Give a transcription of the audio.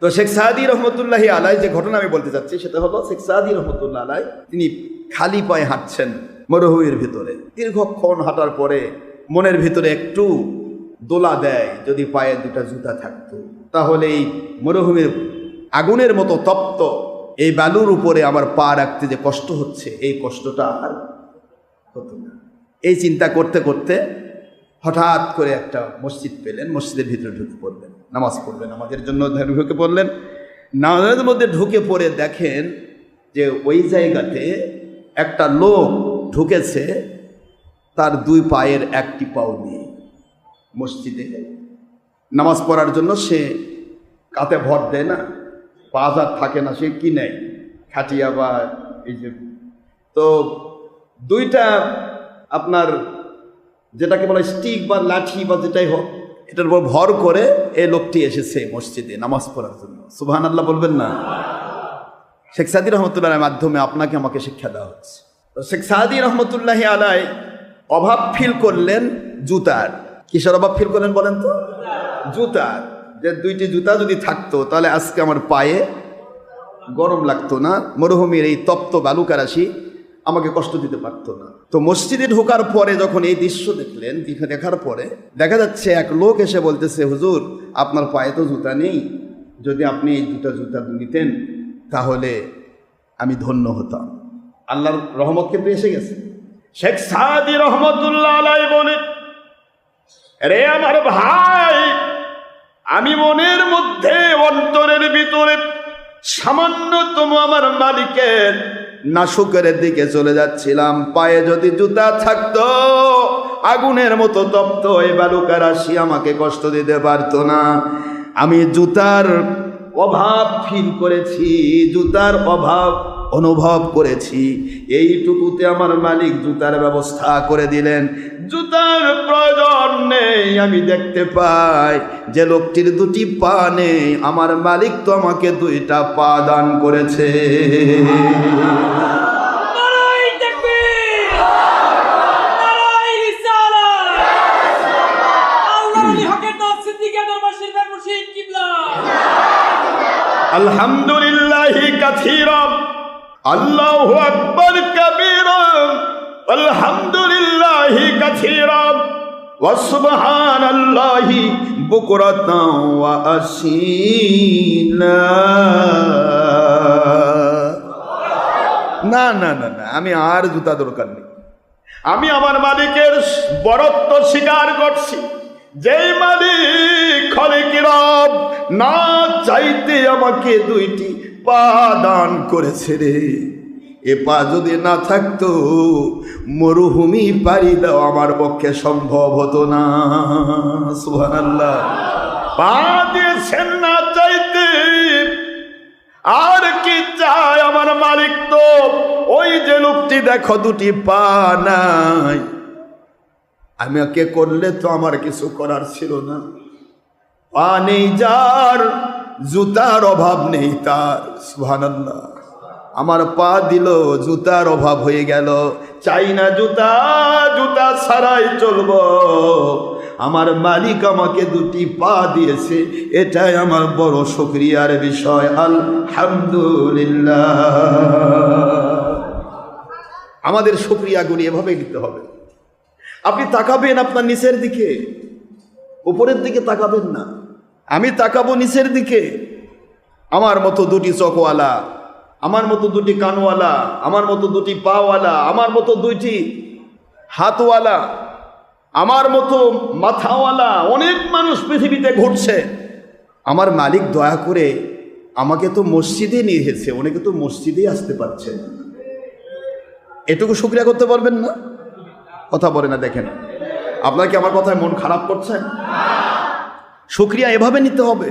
তো শেখ সাদি রহমতুল্লাহি আলাই যে ঘটনা আমি বলতে চাচ্ছি সেটা হলো, শেখ সাদি রহমতুল্লাহ আলাই তিনি খালি পায়ে হাঁটছেন মরুভূমির ভিতরে। দীর্ঘক্ষণ হাঁটার পরে মনের ভিতরে একটু দোলা দেয়, যদি পায়ে দুটা জুতা থাকতো তাহলে এই মরুভূমির আগুনের মতো তপ্ত এই বালুর উপরে আমার পা রাখতে যে কষ্ট হচ্ছে, এই কষ্টটা আর হতো না। এই চিন্তা করতে করতে হঠাৎ করে একটা মসজিদ পেলেন, মসজিদের ভিতরে ঢুকে পড়লেন, নামাজ পড়লেন, আমাদের জন্য ঢুকে পড়লেন। নামাজের মধ্যে ঢুকে পড়ে দেখেন যে ওই জায়গাতে একটা লোক ঢুকেছে, তার দুই পায়ের একটি পাও নেই। মসজিদে নামাজ পড়ার জন্য সে কাতে ভর দেয় না, পা হাজার থাকে না, সে কি নেয় খাটিয়া বা এই যে, তো দুইটা আপনার যেটাকে বলে স্টিক বা লাঠি বা যেটাই হোক, এটার উপর ভর করে এই লোকটি এসেছে মসজিদে নামাজ পড়ার জন্য। সুবহানাল্লাহ বলবেন না? শেখ সাদি রহমতুল্লাহের মাধ্যমে আপনাকে আমাকে শিক্ষা দেওয়া হচ্ছে। তো শেখ সাদি রহমতুল্লাহি আলাই অভাব ফিল করলেন জুতার। কিসের অভাব ফিল করলেন বলেন তো? জুতার। যে দুইটি জুতা যদি থাকতো তাহলে আজকে আমার পায়ে গরম লাগতো না, মরুভূমির এই তপ্ত বালুকারাশি আমাকে কষ্ট দিতে পারতো না। তো মসজিদে ঢোকার পরে যখন এই দৃশ্য দেখলেন, দেখার পরে দেখা যাচ্ছে এক লোক এসে বলতেছে, হুজুর আপনার পায়ে তো জুতা নেই, যদি আপনি এই দুটা জুতা নিতেন তাহলে আমি ধন্য হতাম। আল্লাহর রহমত কিন্তু এসে গেছে। শেখ সাদি রহমতুল্লাহ আলাইহি বলে, রে আমার ভাই, আমি মনের মধ্যে অন্তরের ভিতরে সামান্যতম আমার মালিকের নাশুকের দিকে চলে যাচ্ছিলাম। পায়ে যদি জুতা থাকতো আগুনের মতো তপ্ত এই বালুকা রাশি আমাকে কষ্ট দিতে পারতো না। আমি জুতার অভাব ফিল করেছি, জুতার অভাব অনুভব করেছি, এইটুকুতে আমার মালিক জুতার ব্যবস্থা করে দিলেন। জুতার প্রয়োজন নেই। আমি দেখতে পাই যে লোকটির দুটি পা নেই, আমার মালিক তো আমাকে দুইটা পা দান করেছে। আলহামদুলিল্লাহি কাসীরা, আল্লাহু আকবার কাবীরা, আলহামদুলিল্লাহি কাসীরা, ওয়া সুবহানাল্লাহি বুকরাতান ওয়া আসীলা। না না না না, আমি আর জুতা দরকার নেই। আমি আমার মালিকের বরত্ব স্বীকার করছি। যেই মালিক খালিক রব না চাইতে আমাকে দুইটি পা দান করেছে রে, এ পা যদি না থাকতো মরুভূমি পাড়ি দেওয়া আমার পক্ষে সম্ভব হতো না। সুবহানাল্লাহ। পা দিয়েছেন না চাইতে, আর কি চাই আমার মালিক? তো ওই যে লোকটি দেখো দুটি পা নাই, আমাকে করলে তো আমার কিছু করার ছিল না। পা নেই যার, জুতার অভাব নেই তার। সুবহানাল্লাহ। আমার পা দিল, জুতার অভাব হয়ে গেল। চাই না জুতা, জুতা ছাড়াই চলবো। আমার মালিক আমাকে দুটি পা দিয়েছে, এটাই আমার বড় শুকরিয়ার বিষয়। আলহামদুলিল্লাহ। আমাদের শুকরিয়াগুলি এভাবেই দিতে হবে। আপনি তাকাবেন আপনার নিচের দিকে, উপরের দিকে তাকাবেন না। আমি তাকাবো নিচের দিকে। আমার মতো দুটি চোখওয়ালা, আমার মতো দুটি কানওয়ালা, আমার মতো দুটি পাওয়ালা, আমার মতো দুইটি হাতওয়ালা, আমার মতো মাথাওয়ালা অনেক মানুষ পৃথিবীতে ঘুরছে। আমার মালিক দয়া করে আমাকে তো মসজিদে নিয়ে এসেছে, অনেকে তো মসজিদেই আসতে পারছে না। এটুকু শুকরিয়া করতে পারবেন না? কথা বলে না। দেখেন, আপনার কি আমার কথায় মন খারাপ করছেন? শুকরিয়া এভাবে নিতে হবে।